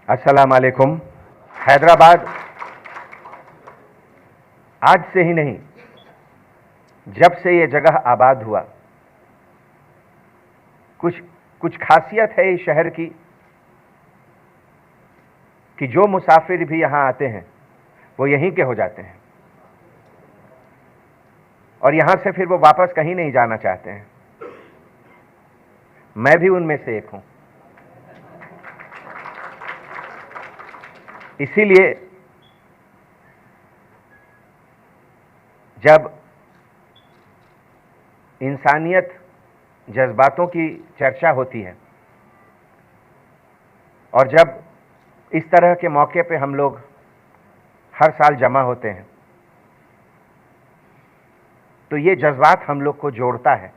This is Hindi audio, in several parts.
अस्सलाम वालेकुम। हैदराबाद आज से ही नहीं, जब से ये जगह आबाद हुआ, कुछ खासियत है इस शहर की कि जो मुसाफिर भी यहां आते हैं वो यहीं के हो जाते हैं और यहां से फिर वो वापस कहीं नहीं जाना चाहते हैं। मैं भी उनमें से एक हूं। इसीलिए जब इंसानियत जज्बातों की चर्चा होती है और जब इस तरह के मौके पे हम लोग हर साल जमा होते हैं तो ये जज्बात हम लोग को जोड़ता है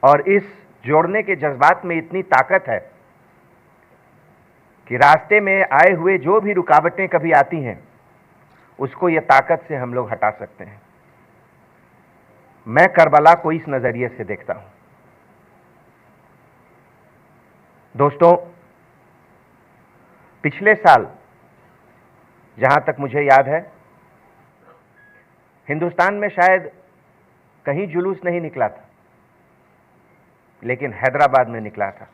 और इस जोड़ने के जज्बात में इतनी ताकत है कि रास्ते में आए हुए जो भी रुकावटें कभी आती हैं उसको ये ताकत से हम लोग हटा सकते हैं। मैं करबला को इस नजरिए से देखता हूं। दोस्तों, पिछले साल जहां तक मुझे याद है हिंदुस्तान में शायद कहीं जुलूस नहीं निकला था, लेकिन हैदराबाद में निकला था।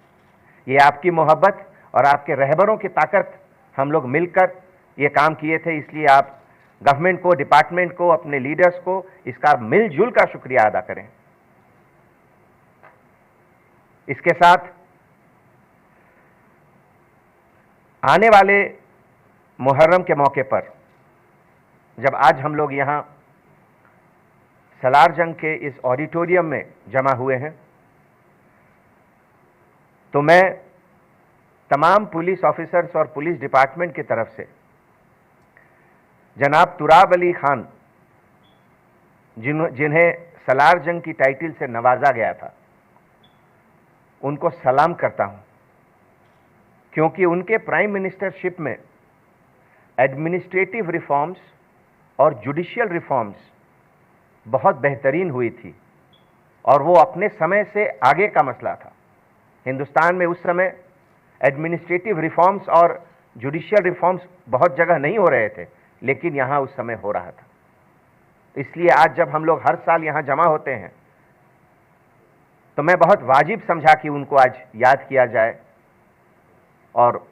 ये आपकी मोहब्बत और आपके रहबरों की ताकत, हम लोग मिलकर ये काम किए थे। इसलिए आप गवर्नमेंट को, डिपार्टमेंट को, अपने लीडर्स को इसका मिलजुल का शुक्रिया अदा करें। इसके साथ आने वाले मुहर्रम के मौके पर जब आज हम लोग यहां सलार जंग के इस ऑडिटोरियम में जमा हुए हैं तो मैं तमाम पुलिस ऑफिसर्स और पुलिस डिपार्टमेंट की तरफ से जनाब तुराब अली खान, जिन्हें सलार जंग की टाइटल से नवाजा गया था, उनको सलाम करता हूं, क्योंकि उनके प्राइम मिनिस्टरशिप में एडमिनिस्ट्रेटिव रिफॉर्म्स और जुडिशियल रिफॉर्म्स बहुत बेहतरीन हुई थी और वो अपने समय से आगे का मसला था। हिंदुस्तान में उस समय एडमिनिस्ट्रेटिव रिफॉर्म्स और जुडिशियल रिफॉर्म्स बहुत जगह नहीं हो रहे थे, लेकिन यहां उस समय हो रहा था। इसलिए आज जब हम लोग हर साल यहां जमा होते हैं तो मैं बहुत वाजिब समझा कि उनको आज याद किया जाए और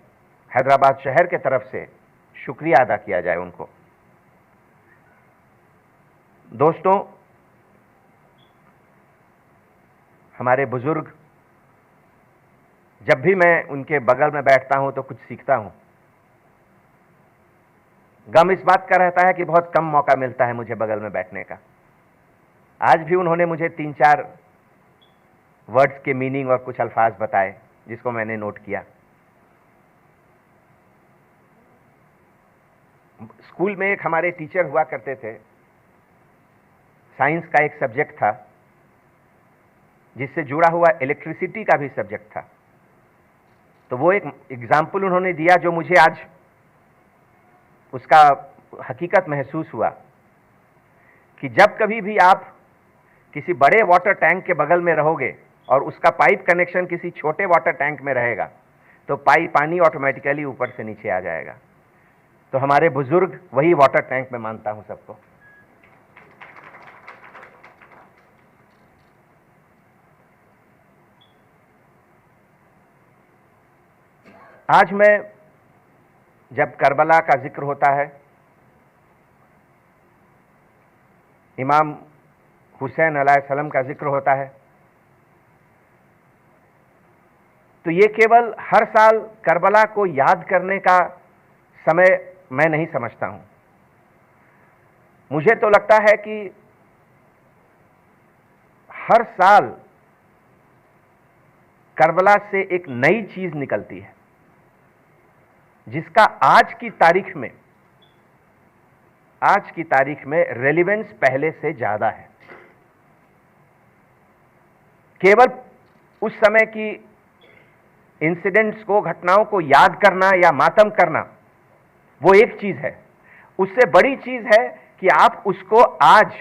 हैदराबाद शहर के तरफ से शुक्रिया अदा किया जाए उनको। दोस्तों, हमारे बुजुर्ग, जब भी मैं उनके बगल में बैठता हूं तो कुछ सीखता हूं। गम इस बात का रहता है कि बहुत कम मौका मिलता है मुझे बगल में बैठने का। आज भी उन्होंने मुझे 3-4 वर्ड्स के मीनिंग और कुछ अल्फाज बताए जिसको मैंने नोट किया। स्कूल में एक हमारे टीचर हुआ करते थे, साइंस का एक सब्जेक्ट था जिससे जुड़ा हुआ इलेक्ट्रिसिटी का भी सब्जेक्ट था। तो वो एक एग्जाम्पल उन्होंने दिया जो मुझे आज उसका हकीकत महसूस हुआ कि जब कभी भी आप किसी बड़े वाटर टैंक के बगल में रहोगे और उसका पाइप कनेक्शन किसी छोटे वाटर टैंक में रहेगा तो पानी ऑटोमेटिकली ऊपर से नीचे आ जाएगा। तो हमारे बुजुर्ग वही वाटर टैंक में मानता हूं सबको। आज मैं जब करबला का जिक्र होता है, इमाम हुसैन अलैहिस्सलाम का जिक्र होता है, तो ये केवल हर साल करबला को याद करने का समय मैं नहीं समझता हूं। मुझे तो लगता है कि हर साल करबला से एक नई चीज निकलती है जिसका आज की तारीख में रेलेवेंस पहले से ज्यादा है। केवल उस समय की इंसिडेंट्स को, घटनाओं को याद करना या मातम करना वो एक चीज है। उससे बड़ी चीज है कि आप उसको आज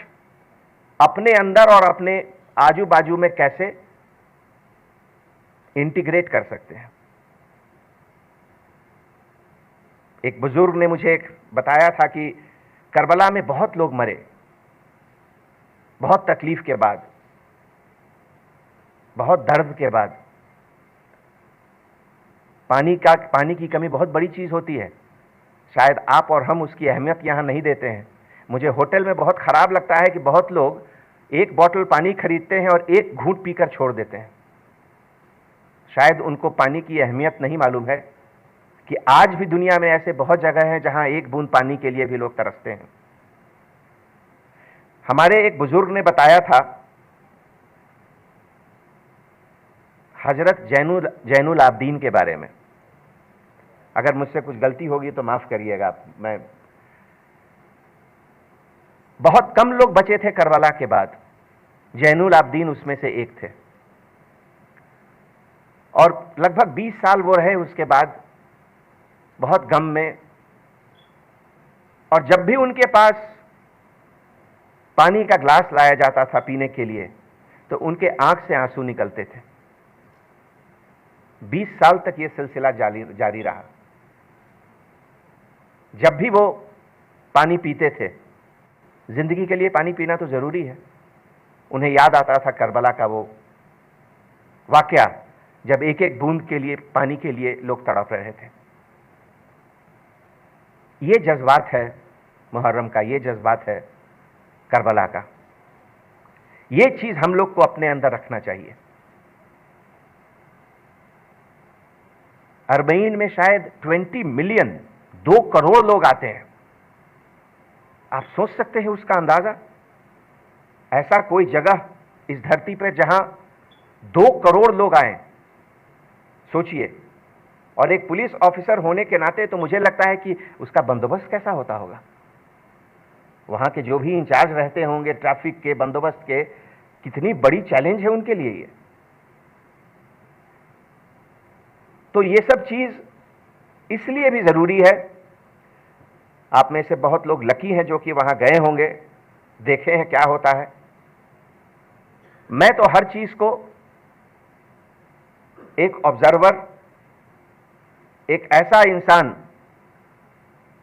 अपने अंदर और अपने आजू बाजू में कैसे इंटीग्रेट कर सकते हैं। एक बुजुर्ग ने मुझे बताया था कि करबला में बहुत लोग मरे, बहुत तकलीफ के बाद, बहुत दर्द के बाद। पानी की कमी बहुत बड़ी चीज होती है। शायद आप और हम उसकी अहमियत यहां नहीं देते हैं। मुझे होटल में बहुत खराब लगता है कि बहुत लोग एक बोतल पानी खरीदते हैं और एक घूंट पीकर छोड़ देते हैं। शायद उनको पानी की अहमियत नहीं मालूम है कि आज भी दुनिया में ऐसे बहुत जगह हैं जहां एक बूंद पानी के लिए भी लोग तरसते हैं। हमारे एक बुजुर्ग ने बताया था, हजरत जैनुल आबदीन के बारे में। अगर मुझसे कुछ गलती होगी तो माफ करिएगा। मैं बहुत कम लोग बचे थे करबला के बाद, जैनुल आबदीन उसमें से एक थे, और लगभग 20 साल वो रहे उसके बाद बहुत गम में। और जब भी उनके पास पानी का ग्लास लाया जाता था पीने के लिए तो उनके आंख से आंसू निकलते थे। 20 साल तक यह सिलसिला जारी रहा। जब भी वो पानी पीते थे, जिंदगी के लिए पानी पीना तो जरूरी है, उन्हें याद आता था करबला का वो वाकया जब एक एक बूंद के लिए, पानी के लिए लोग तड़प रहे थे। ये जज्बात है मुहर्रम का, ये जज्बात है करबला का। ये चीज हम लोग को अपने अंदर रखना चाहिए। अरबईन में शायद 20 मिलियन, 2 करोड़ लोग आते हैं। आप सोच सकते हैं उसका अंदाजा? ऐसा कोई जगह इस धरती पर जहां 2 करोड़ लोग आए, सोचिए। और एक पुलिस ऑफिसर होने के नाते तो मुझे लगता है कि उसका बंदोबस्त कैसा होता होगा। वहां के जो भी इंचार्ज रहते होंगे ट्रैफिक के, बंदोबस्त के, कितनी बड़ी चैलेंज है उनके लिए ये। तो ये सब चीज इसलिए भी जरूरी है। आप में से बहुत लोग लकी हैं जो कि वहां गए होंगे, देखे हैं क्या होता है। मैं तो हर चीज को एक ऑब्जर्वर, एक ऐसा इंसान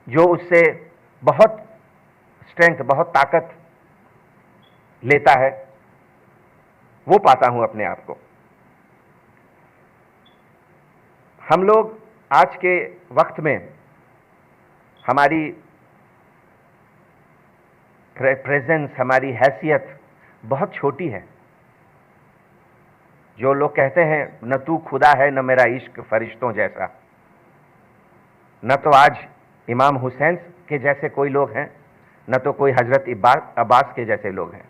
जो उससे बहुत स्ट्रेंथ, बहुत ताकत लेता है, वो पाता हूं अपने आप को। हम लोग आज के वक्त में हमारी प्रेजेंस, हमारी हैसियत बहुत छोटी है। जो लोग कहते हैं न तू खुदा है न मेरा इश्क फरिश्तों जैसा, न तो आज इमाम हुसैन के जैसे कोई लोग हैं, न तो कोई हजरत अब्बास के जैसे लोग हैं।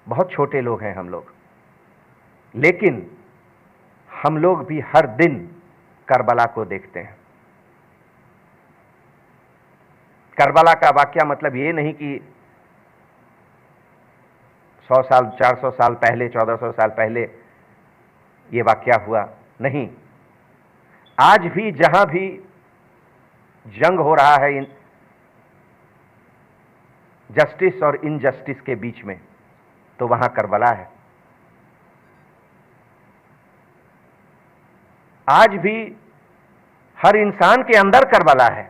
बहुत छोटे लोग हैं हम लोग। लेकिन हम लोग भी हर दिन करबला को देखते हैं। करबला का वाकया मतलब ये नहीं कि 100 साल, 400 साल पहले, 1400 साल पहले ये वाकया हुआ, नहीं। आज भी जहां भी जंग हो रहा है जस्टिस और इनजस्टिस के बीच में, तो वहां करबला है। आज भी हर इंसान के अंदर करबला है।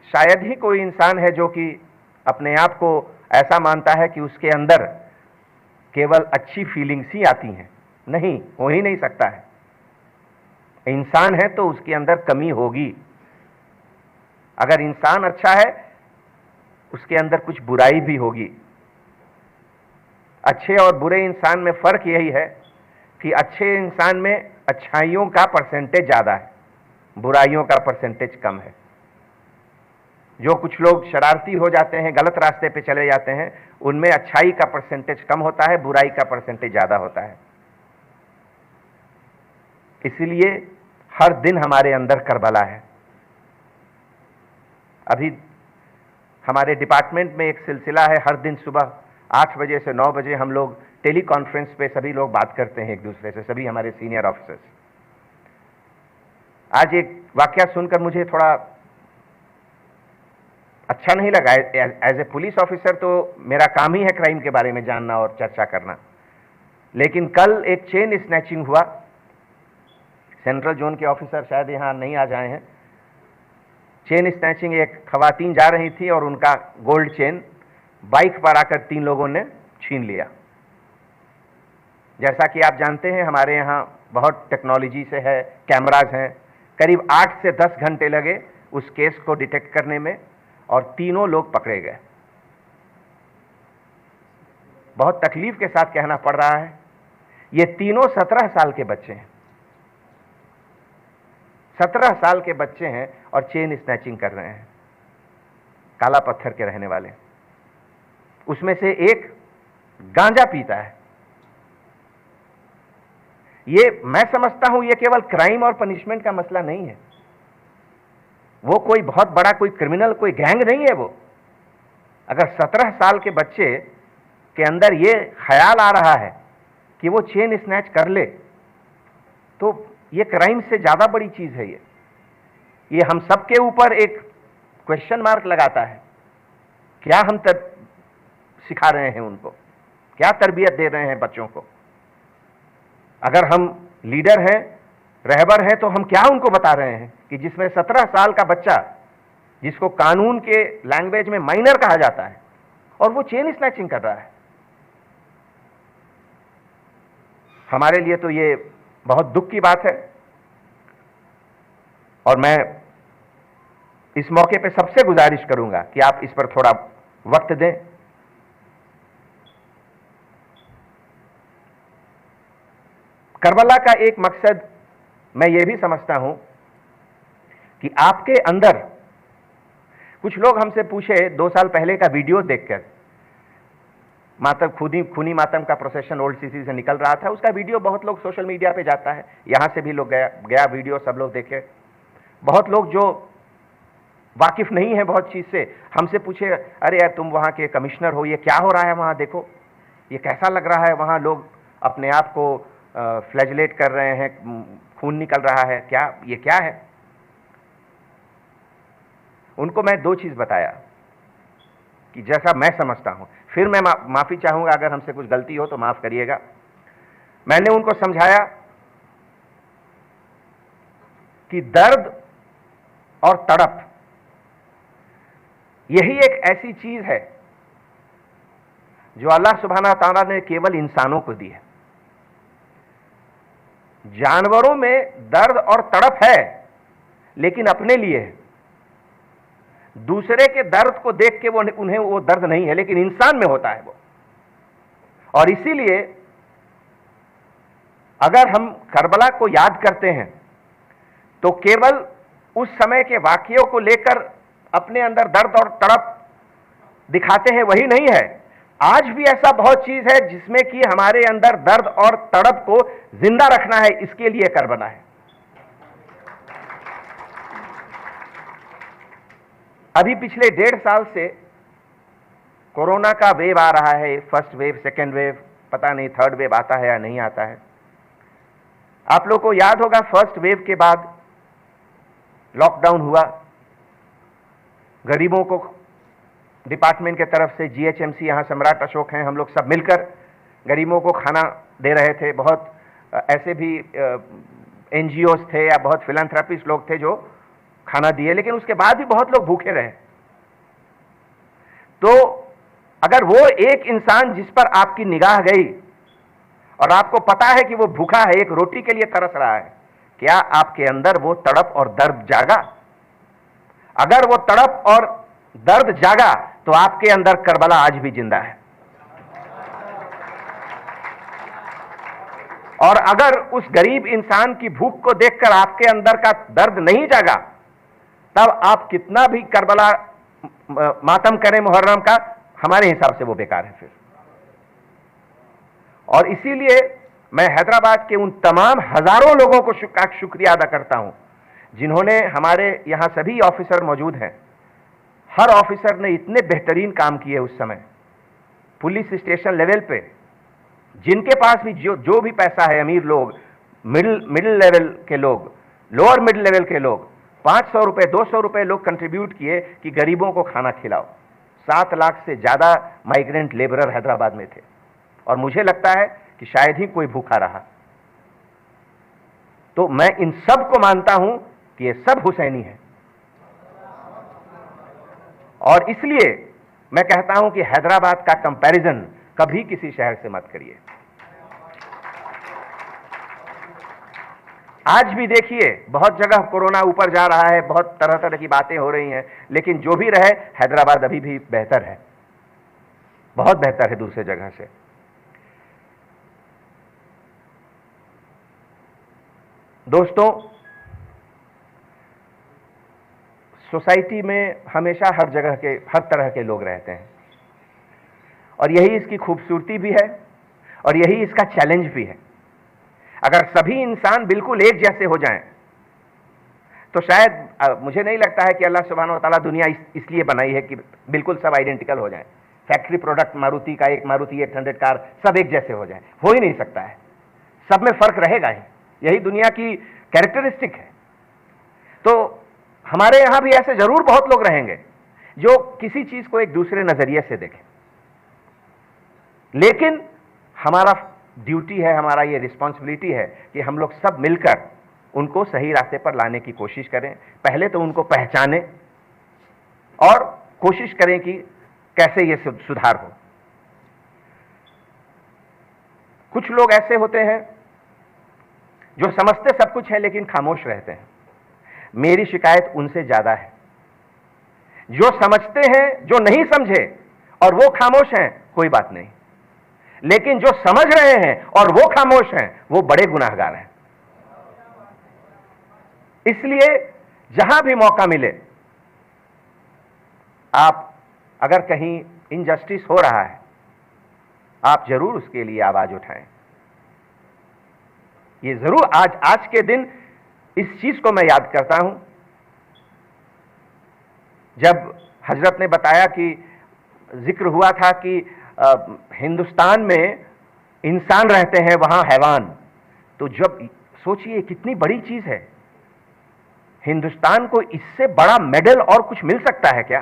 शायद ही कोई इंसान है जो कि अपने आप को ऐसा मानता है कि उसके अंदर केवल अच्छी फीलिंग्स ही आती हैं। नहीं, हो ही नहीं सकता है। इंसान है तो उसके अंदर कमी होगी। अगर इंसान अच्छा है, उसके अंदर कुछ बुराई भी होगी। अच्छे और बुरे इंसान में फर्क यही है कि अच्छे इंसान में अच्छाइयों का परसेंटेज ज्यादा है, बुराइयों का परसेंटेज कम है। जो कुछ लोग शरारती हो जाते हैं, गलत रास्ते पे चले जाते हैं, उनमें अच्छाई का परसेंटेज कम होता है, बुराई का परसेंटेज ज्यादा होता है। इसीलिए हर दिन हमारे अंदर करबला है। अभी हमारे डिपार्टमेंट में एक सिलसिला है, हर दिन सुबह 8 बजे से 9 बजे हम लोग टेली कॉन्फ्रेंस पे सभी लोग बात करते हैं एक दूसरे से, सभी हमारे सीनियर ऑफिसर्स। आज एक वाकया सुनकर मुझे थोड़ा अच्छा नहीं लगा। एज ए पुलिस ऑफिसर तो मेरा काम ही है क्राइम के बारे में जानना और चर्चा करना। लेकिन कल एक चेन स्नैचिंग हुआ। सेंट्रल जोन के ऑफिसर शायद यहां नहीं आ जाए हैं, चेन स्नैचिंग, एक खवातीन जा रही थी और उनका गोल्ड चेन बाइक पर आकर 3 लोगों ने छीन लिया। जैसा कि आप जानते हैं, हमारे यहाँ बहुत टेक्नोलॉजी से है, कैमराज हैं। करीब 8 से 10 घंटे लगे उस केस को डिटेक्ट करने में और तीनों लोग पकड़े गए। बहुत तकलीफ के साथ कहना पड़ रहा है, ये तीनों 17 साल के बच्चे हैं। 17 साल के बच्चे हैं और चेन स्नैचिंग कर रहे हैं, काला पत्थर के रहने वाले। उसमें से एक गांजा पीता है। ये मैं समझता हूं ये केवल क्राइम और पनिशमेंट का मसला नहीं है। वो कोई बहुत बड़ा कोई क्रिमिनल, कोई गैंग नहीं है वो। अगर 17 साल के बच्चे के अंदर ये ख्याल आ रहा है कि वो चेन स्नैच कर ले, तो ये क्राइम से ज्यादा बड़ी चीज है। ये हम सबके ऊपर एक क्वेश्चन मार्क लगाता है। क्या हम सिखा रहे हैं उनको, क्या तरबियत दे रहे हैं बच्चों को? अगर हम लीडर हैं, रहबर हैं, तो हम क्या उनको बता रहे हैं कि जिसमें 17 साल का बच्चा, जिसको कानून के लैंग्वेज में माइनर कहा जाता है, और वो चेन स्नैचिंग कर रहा है। हमारे लिए तो ये बहुत दुख की बात है। और मैं इस मौके पे सबसे गुजारिश करूंगा कि आप इस पर थोड़ा वक्त दें। करबला का एक मकसद मैं ये भी समझता हूं कि आपके अंदर, कुछ लोग हमसे पूछे 2 साल पहले का वीडियो देखकर, मातम खूनी मातम का प्रोसेशन ओल्ड सीसी से निकल रहा था, उसका वीडियो बहुत लोग सोशल मीडिया पे जाता है, यहां से भी लोग गया वीडियो, सब लोग देखे। बहुत लोग जो वाकिफ नहीं है बहुत चीज से, हमसे पूछे, अरे यार तुम वहां के कमिश्नर हो, ये क्या हो रहा है वहां, देखो ये कैसा लग रहा है, वहां लोग अपने आप को फ्लैजलेट कर रहे हैं, खून निकल रहा है, क्या ये क्या है? उनको मैं 2 चीज बताया कि जैसा मैं समझता हूं, फिर मैं माफी चाहूंगा अगर हमसे कुछ गलती हो तो माफ करिएगा। मैंने उनको समझाया कि दर्द और तड़प यही एक ऐसी चीज है जो अल्लाह सुब्हाना तआला ने केवल इंसानों को दी है। जानवरों में दर्द और तड़प है, लेकिन अपने लिए है। दूसरे के दर्द को देख के उन्हें वो दर्द नहीं है, लेकिन इंसान में होता है वो। और इसीलिए अगर हम करबला को याद करते हैं तो केवल उस समय के वाकयों को लेकर अपने अंदर दर्द और तड़प दिखाते हैं, वही नहीं है। आज भी ऐसा बहुत चीज है जिसमें कि हमारे अंदर दर्द और तड़प को जिंदा रखना है, इसके लिए करबला है। अभी पिछले 1.5 साल से कोरोना का वेव आ रहा है, फर्स्ट वेव, सेकेंड वेव, पता नहीं थर्ड वेव आता है या नहीं आता है। आप लोग को याद होगा, फर्स्ट वेव के बाद लॉकडाउन हुआ, गरीबों को डिपार्टमेंट के तरफ से, जीएचएमसी, यहां सम्राट अशोक हैं, हम लोग सब मिलकर गरीबों को खाना दे रहे थे। बहुत ऐसे भी एनजीओस थे या बहुत फिलैंथ्रोपिस्ट लोग थे जो खाना दिए, लेकिन उसके बाद भी बहुत लोग भूखे रहे। तो अगर वो एक इंसान जिस पर आपकी निगाह गई और आपको पता है कि वो भूखा है, एक रोटी के लिए तरस रहा है, क्या आपके अंदर वो तड़प और दर्द जागा? अगर वो तड़प और दर्द जागा तो आपके अंदर करबला आज भी जिंदा है। और अगर उस गरीब इंसान की भूख को देखकर आपके अंदर का दर्द नहीं जागा, तब आप कितना भी करबला मातम करें मुहर्रम का, हमारे हिसाब से वो बेकार है फिर। और इसीलिए मैं हैदराबाद के उन तमाम हजारों लोगों को शुक्रिया अदा करता हूं जिन्होंने, हमारे यहां सभी ऑफिसर मौजूद हैं, हर ऑफिसर ने इतने बेहतरीन काम किए उस समय। पुलिस स्टेशन लेवल पे जिनके पास भी जो भी पैसा है, अमीर लोग, मिडिल लेवल के लोग, लोअर मिडिल लेवल के लोग, 500 रुपए 200 रुपए लोग कंट्रीब्यूट किए कि गरीबों को खाना खिलाओ। 7 लाख से ज्यादा माइग्रेंट लेबरर हैदराबाद में थे, और मुझे लगता है कि शायद ही कोई भूखा रहा। तो मैं इन सब को मानता हूं कि ये सब हुसैनी है। और इसलिए मैं कहता हूं कि हैदराबाद का कंपैरिजन कभी किसी शहर से मत करिए। आज भी देखिए बहुत जगह कोरोना ऊपर जा रहा है, बहुत तरह तरह की बातें हो रही हैं, लेकिन जो भी रहे हैदराबाद अभी भी बेहतर है, बहुत बेहतर है दूसरे जगह से। दोस्तों, सोसाइटी में हमेशा हर जगह के हर तरह के लोग रहते हैं और यही इसकी खूबसूरती भी है और यही इसका चैलेंज भी है। अगर सभी इंसान बिल्कुल एक जैसे हो जाएं तो शायद मुझे नहीं लगता है कि अल्लाह सुब्हानहू व तआला दुनिया इसलिए बनाई है कि बिल्कुल सब आइडेंटिकल हो जाएं। फैक्ट्री प्रोडक्ट मारुति का एक मारुति 800 कार सब एक जैसे हो जाएं, हो ही नहीं सकता है, सब में फर्क रहेगा ही, यही दुनिया की कैरेक्टरिस्टिक है। तो हमारे यहां भी ऐसे जरूर बहुत लोग रहेंगे जो किसी चीज को एक दूसरे नजरिए से देखें, लेकिन हमारा ड्यूटी है, हमारा ये रिस्पॉन्सिबिलिटी है कि हम लोग सब मिलकर उनको सही रास्ते पर लाने की कोशिश करें। पहले तो उनको पहचानें और कोशिश करें कि कैसे ये सुधार हो। कुछ लोग ऐसे होते हैं जो समझते सब कुछ है लेकिन खामोश रहते हैं। मेरी शिकायत उनसे ज्यादा है। जो समझते हैं, जो नहीं समझे और वो खामोश हैं, कोई बात नहीं, लेकिन जो समझ रहे हैं और वो खामोश हैं, वो बड़े गुनाहगार हैं। इसलिए जहां भी मौका मिले, आप अगर कहीं इनजस्टिस हो रहा है, आप जरूर उसके लिए आवाज उठाएं। ये जरूर आज के दिन इस चीज को मैं याद करता हूं जब हजरत ने बताया कि जिक्र हुआ था कि हिंदुस्तान में इंसान रहते हैं, वहां हैवान। तो जब सोचिए कितनी बड़ी चीज है, हिंदुस्तान को इससे बड़ा मेडल और कुछ मिल सकता है क्या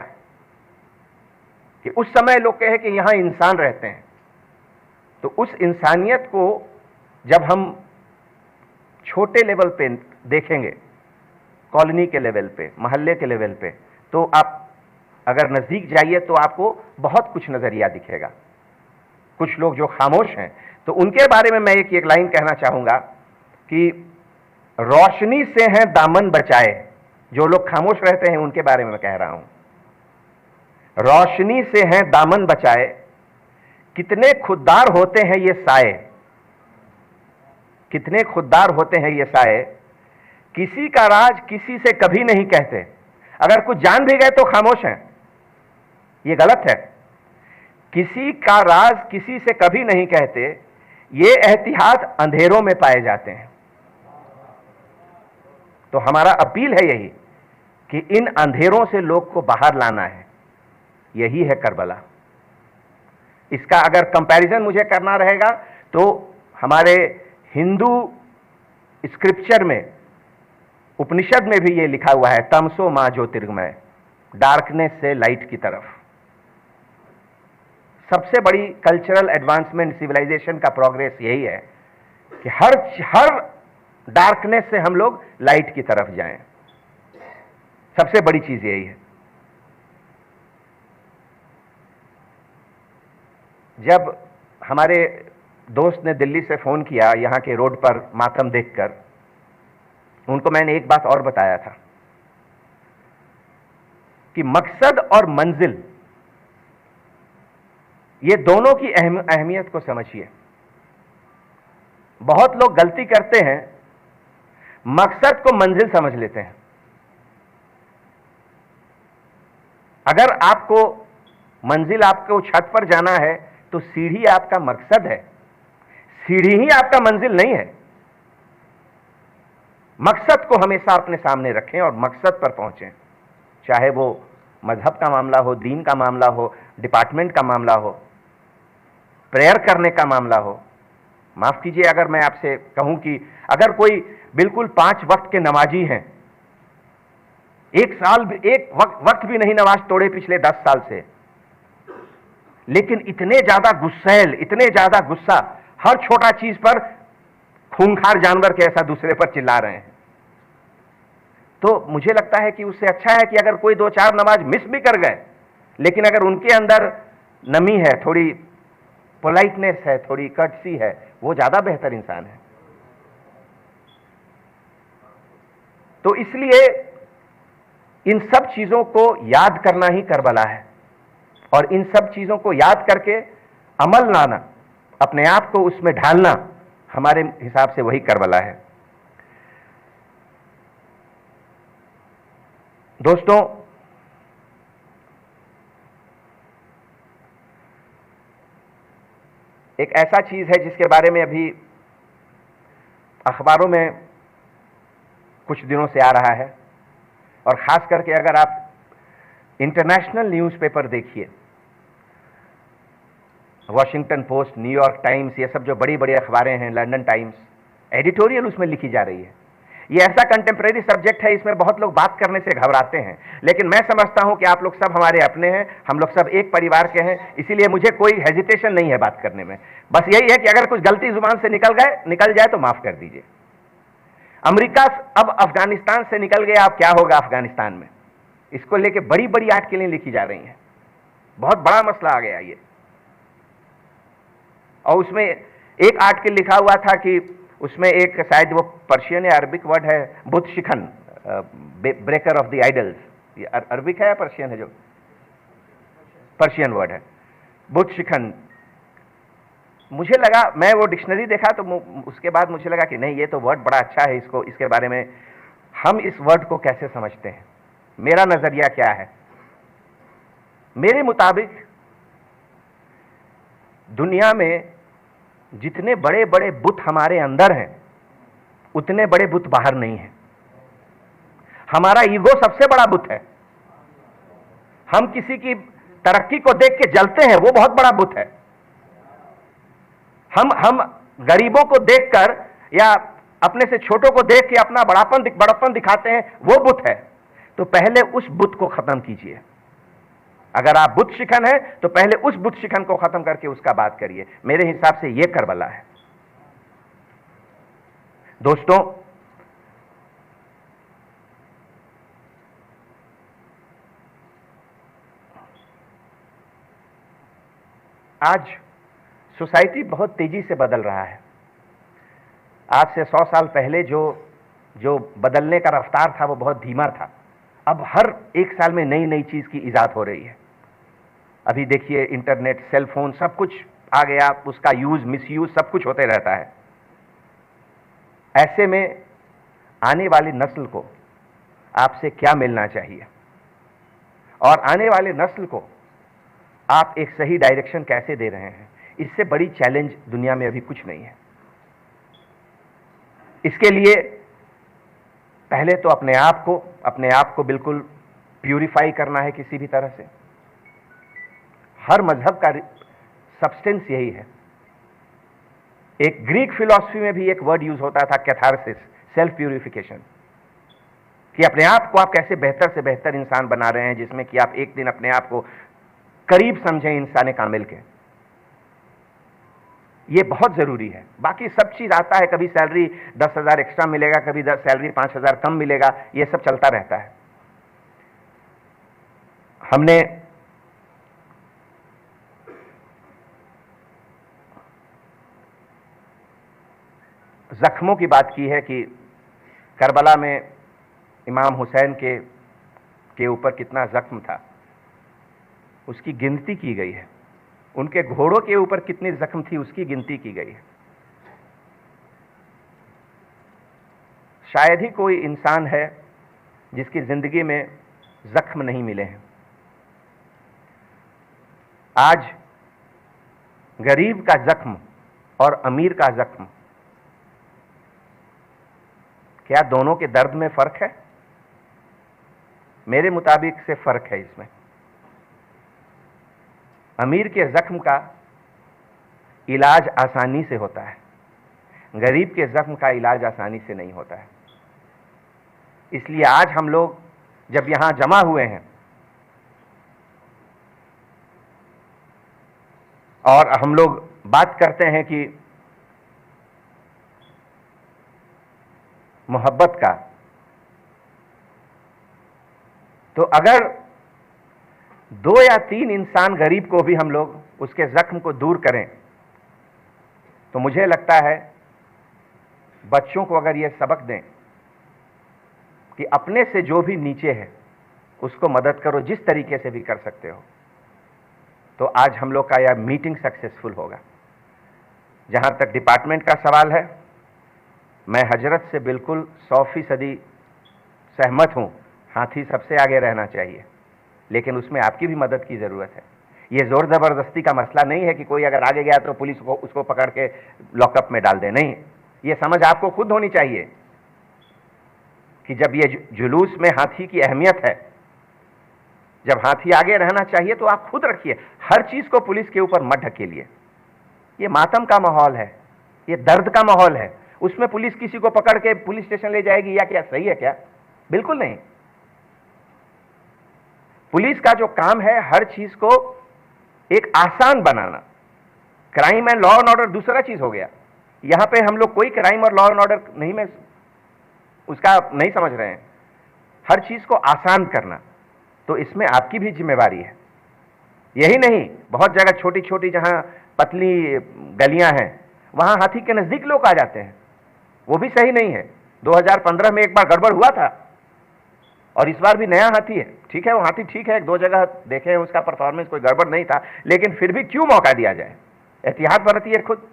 कि उस समय लोग कहे कि यहां इंसान रहते हैं। तो उस इंसानियत को जब हम छोटे लेवल पे देखेंगे, कॉलोनी के लेवल पे, मोहल्ले के लेवल पे, तो आप अगर नजदीक जाइए तो आपको बहुत कुछ नजरिया दिखेगा। कुछ लोग जो खामोश हैं, तो उनके बारे में मैं एक लाइन कहना चाहूंगा कि रोशनी से है दामन बचाए। जो लोग खामोश रहते हैं उनके बारे में मैं कह रहा हूं, रोशनी से है दामन बचाए, कितने खुददार होते हैं ये साए, कितने खुददार होते हैं ये साए, किसी का राज किसी से कभी नहीं कहते। अगर कुछ जान भी गए तो खामोश हैं, ये गलत है। किसी का राज किसी से कभी नहीं कहते, ये एहतियात अंधेरों में पाए जाते हैं। तो हमारा अपील है यही कि इन अंधेरों से लोग को बाहर लाना है। यही है करबला। इसका अगर कंपैरिजन मुझे करना रहेगा तो हमारे हिंदू स्क्रिप्चर में, उपनिषद में भी ये लिखा हुआ है, तमसो मां ज्योतिर्गमय, डार्कनेस से लाइट की तरफ। सबसे बड़ी कल्चरल एडवांसमेंट, सिविलाइजेशन का प्रोग्रेस यही है कि हर डार्कनेस से हम लोग लाइट की तरफ जाएं। सबसे बड़ी चीज यही है। जब हमारे दोस्त ने दिल्ली से फोन किया यहां के रोड पर मातम देखकर, उनको मैंने एक बात और बताया था कि मकसद और मंजिल, ये दोनों की अहमियत को समझिए। बहुत लोग गलती करते हैं, मकसद को मंजिल समझ लेते हैं। अगर आपको मंजिल, आपको छत पर जाना है तो सीढ़ी आपका मकसद है, सीढ़ी ही आपका मंजिल नहीं है। मकसद को हमेशा अपने सामने रखें और मकसद पर पहुंचें, चाहे वो मजहब का मामला हो, दीन का मामला हो, डिपार्टमेंट का मामला हो, प्रेयर करने का मामला हो। माफ कीजिए अगर मैं आपसे कहूं कि अगर कोई बिल्कुल 5 वक्त के नमाजी हैं, एक वक्त भी नहीं नमाज तोड़े पिछले 10 साल से, लेकिन इतने ज्यादा गुस्सैल, इतने ज्यादा गुस्सा, हर छोटा चीज पर खूंखार जानवर के ऐसा दूसरे पर चिल्ला रहे हैं, तो मुझे लगता है कि उससे अच्छा है कि अगर कोई 2-4 नमाज मिस भी कर गए लेकिन अगर उनके अंदर नमी है, थोड़ी पोलाइटनेस है, थोड़ी कर्टसी है, वो ज्यादा बेहतर इंसान है। तो इसलिए इन सब चीजों को याद करना ही करबला है, और इन सब चीजों को याद करके अमल लाना, अपने आप को उसमें ढालना, हमारे हिसाब से वही करबला है। दोस्तों, एक ऐसा चीज है जिसके बारे में अभी अखबारों में कुछ दिनों से आ रहा है, और खास करके अगर आप इंटरनेशनल न्यूज़पेपर देखिए, वॉशिंगटन पोस्ट, न्यूयॉर्क टाइम्स, ये सब जो बड़ी बड़ी अखबारें हैं, लंदन टाइम्स, एडिटोरियल उसमें लिखी जा रही है। ये ऐसा कंटेम्प्रेरी सब्जेक्ट है, इसमें बहुत लोग बात करने से घबराते हैं, लेकिन मैं समझता हूं कि आप लोग सब हमारे अपने हैं, हम लोग सब एक परिवार के हैं, इसीलिए मुझे कोई हेजिटेशन नहीं है बात करने में। बस यही है कि अगर कुछ गलती जुबान से निकल जाए तो माफ कर दीजिए। अमेरिका अब अफगानिस्तान से निकल गया, अब क्या होगा अफगानिस्तान में, इसको लेके बड़ी बड़ी आर्टिकलें लिखी जा रही हैं, बहुत बड़ा मसला आ गया ये। और उसमें एक आर्टिकल लिखा हुआ था कि उसमें एक, शायद वो पर्शियन या अरबिक वर्ड है, बुत Shikhar, breaker of the idols, ये अरबिक है या पर्शियन है? जो पर्शियन वर्ड है, बुत शिखन। मुझे लगा, मैं वो डिक्शनरी देखा तो उसके बाद मुझे लगा कि नहीं, ये तो वर्ड बड़ा अच्छा है, इसको, इसके बारे में हम इस वर्ड को कैसे समझते हैं, मेरा नजरिया क्या है। मेरे मुताबिक दुनिया में जितने बड़े बड़े बुत हमारे अंदर हैं, उतने बड़े बुत बाहर नहीं हैं। हमारा ईगो सबसे बड़ा बुत है। हम किसी की तरक्की को देख के जलते हैं, वो बहुत बड़ा बुत है। हम गरीबों को देखकर या अपने से छोटों को देख के अपना बड़प्पन दिखाते हैं, वो बुत है। तो पहले उस बुत को खत्म कीजिए। अगर आप बुत शिखन है तो पहले उस बुत शिखन को खत्म करके उसका बात करिए। मेरे हिसाब से यह करबला है। दोस्तों, आज सोसाइटी बहुत तेजी से बदल रहा है। आज से 100 साल पहले जो बदलने का रफ्तार था वो बहुत धीमा था। अब हर एक साल में नई नई चीज की इजाद हो रही है। अभी देखिए, इंटरनेट, सेल फोन, सब कुछ आ गया, उसका यूज, मिसयूज सब कुछ होते रहता है। ऐसे में आने वाली नस्ल को आपसे क्या मिलना चाहिए, और आने वाले नस्ल को आप एक सही डायरेक्शन कैसे दे रहे हैं, इससे बड़ी चैलेंज दुनिया में अभी कुछ नहीं है। इसके लिए पहले तो अपने आप को बिल्कुल प्यूरिफाई करना है किसी भी तरह से। हर मजहब का सब्सटेंस यही है। एक ग्रीक फिलॉसफी में भी एक वर्ड यूज होता था, कैथारसिस, सेल्फ प्यूरिफिकेशन, कि अपने आप को आप कैसे बेहतर से बेहतर इंसान बना रहे हैं, जिसमें कि आप एक दिन अपने आप को करीब समझें इंसान कामिल के। ये बहुत जरूरी है। बाकी सब चीज आता है, कभी सैलरी 10,000 एक्स्ट्रा मिलेगा, कभी सैलरी 5,000 कम मिलेगा, ये सब चलता रहता है। हमने जख्मों की बात की है कि करबला में इमाम हुसैन के ऊपर कितना जख्म था, उसकी गिनती की गई है। उनके घोड़ों के ऊपर कितनी जख्म थी, उसकी गिनती की गई है। शायद ही कोई इंसान है जिसकी जिंदगी में जख्म नहीं मिले हैं। आज गरीब का जख्म और अमीर का जख्म, क्या दोनों के दर्द में फर्क है? मेरे मुताबिक से फर्क है इसमें। अमीर के जख्म का इलाज आसानी से होता है, गरीब के जख्म का इलाज आसानी से नहीं होता है। इसलिए आज हम लोग जब यहां जमा हुए हैं और हम लोग बात करते हैं कि मोहब्बत का, तो अगर 2 या 3 इंसान गरीब को भी हम लोग उसके जख्म को दूर करें, तो मुझे लगता है बच्चों को अगर ये सबक दें कि अपने से जो भी नीचे है उसको मदद करो, जिस तरीके से भी कर सकते हो, तो आज हम लोग का यह मीटिंग सक्सेसफुल होगा। जहां तक डिपार्टमेंट का सवाल है, मैं हजरत से बिल्कुल 100% सहमत हूं, हाथी सबसे आगे रहना चाहिए, लेकिन उसमें आपकी भी मदद की जरूरत है। यह जोर जबरदस्ती का मसला नहीं है कि कोई अगर आगे गया तो पुलिस को उसको पकड़ के लॉकअप में डाल दे, नहीं। यह समझ आपको खुद होनी चाहिए कि जब ये जुलूस में हाथी की अहमियत है, जब हाथी आगे रहना चाहिए तो आप खुद रखिए, हर चीज को पुलिस के ऊपर मत ढकेलिए। ये मातम का माहौल है, ये दर्द का माहौल है, उसमें पुलिस किसी को पकड़ के पुलिस स्टेशन ले जाएगी या क्या सही है क्या? बिल्कुल नहीं। पुलिस का जो काम है हर चीज को एक आसान बनाना। Crime and law and order दूसरा चीज हो गया। यहां पे हम लोग कोई क्राइम और लॉ एंड ऑर्डर नहीं में उसका नहीं समझ रहे हैं, हर चीज को आसान करना, तो इसमें आपकी भी जिम्मेवारी है। यही नहीं, बहुत जगह छोटी छोटी जहां पतली गलियां हैं वहां हाथी के नजदीक लोग आ जाते हैं, वो भी सही नहीं है। 2015 में एक बार गड़बड़ हुआ था और इस बार भी नया हाथी है, ठीक है, वो हाथी ठीक है, 1-2 जगह देखे हैं उसका परफॉर्मेंस, कोई गड़बड़ नहीं था, लेकिन फिर भी क्यों मौका दिया जाए? एहतियात बरतिए खुद।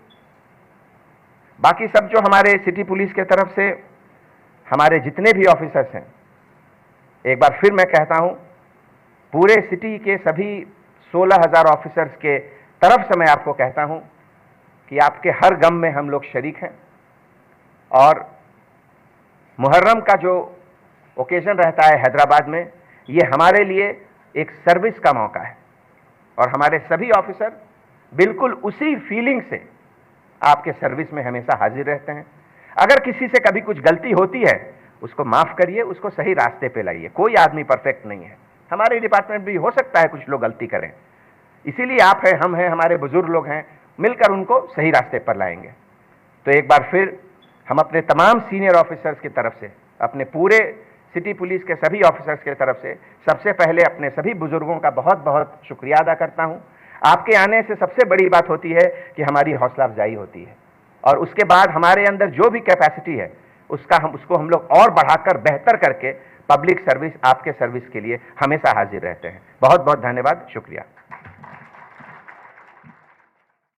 बाकी सब जो हमारे सिटी पुलिस के तरफ से हमारे जितने भी ऑफिसर्स हैं, एक बार फिर मैं कहता हूं, पूरे सिटी के सभी 16,000 ऑफिसर्स के तरफ से मैं आपको कहता हूं कि आपके हर गम में हम लोग शरीक हैं। और मुहर्रम का जो ओकेजन रहता है हैदराबाद में, ये हमारे लिए एक सर्विस का मौका है और हमारे सभी ऑफिसर बिल्कुल उसी फीलिंग से आपके सर्विस में हमेशा हाजिर रहते हैं। अगर किसी से कभी कुछ गलती होती है, उसको माफ करिए, उसको सही रास्ते पे लाइए। कोई आदमी परफेक्ट नहीं है, हमारे डिपार्टमेंट भी हो सकता है कुछ लोग गलती करें, इसीलिए आप हैं, हम हैं, हमारे बुजुर्ग लोग हैं, मिलकर उनको सही रास्ते पर लाएंगे। तो एक बार फिर हम अपने तमाम सीनियर ऑफिसर्स की तरफ से, अपने पूरे सिटी पुलिस के सभी ऑफिसर्स की तरफ से सबसे पहले अपने सभी बुजुर्गों का बहुत बहुत शुक्रिया अदा करता हूं। आपके आने से सबसे बड़ी बात होती है कि हमारी हौसला अफजाई होती है, और उसके बाद हमारे अंदर जो भी कैपेसिटी है उसको हम लोग और बढ़ाकर बेहतर करके पब्लिक सर्विस, आपके सर्विस के लिए हमेशा हाजिर रहते हैं। बहुत बहुत धन्यवाद, शुक्रिया।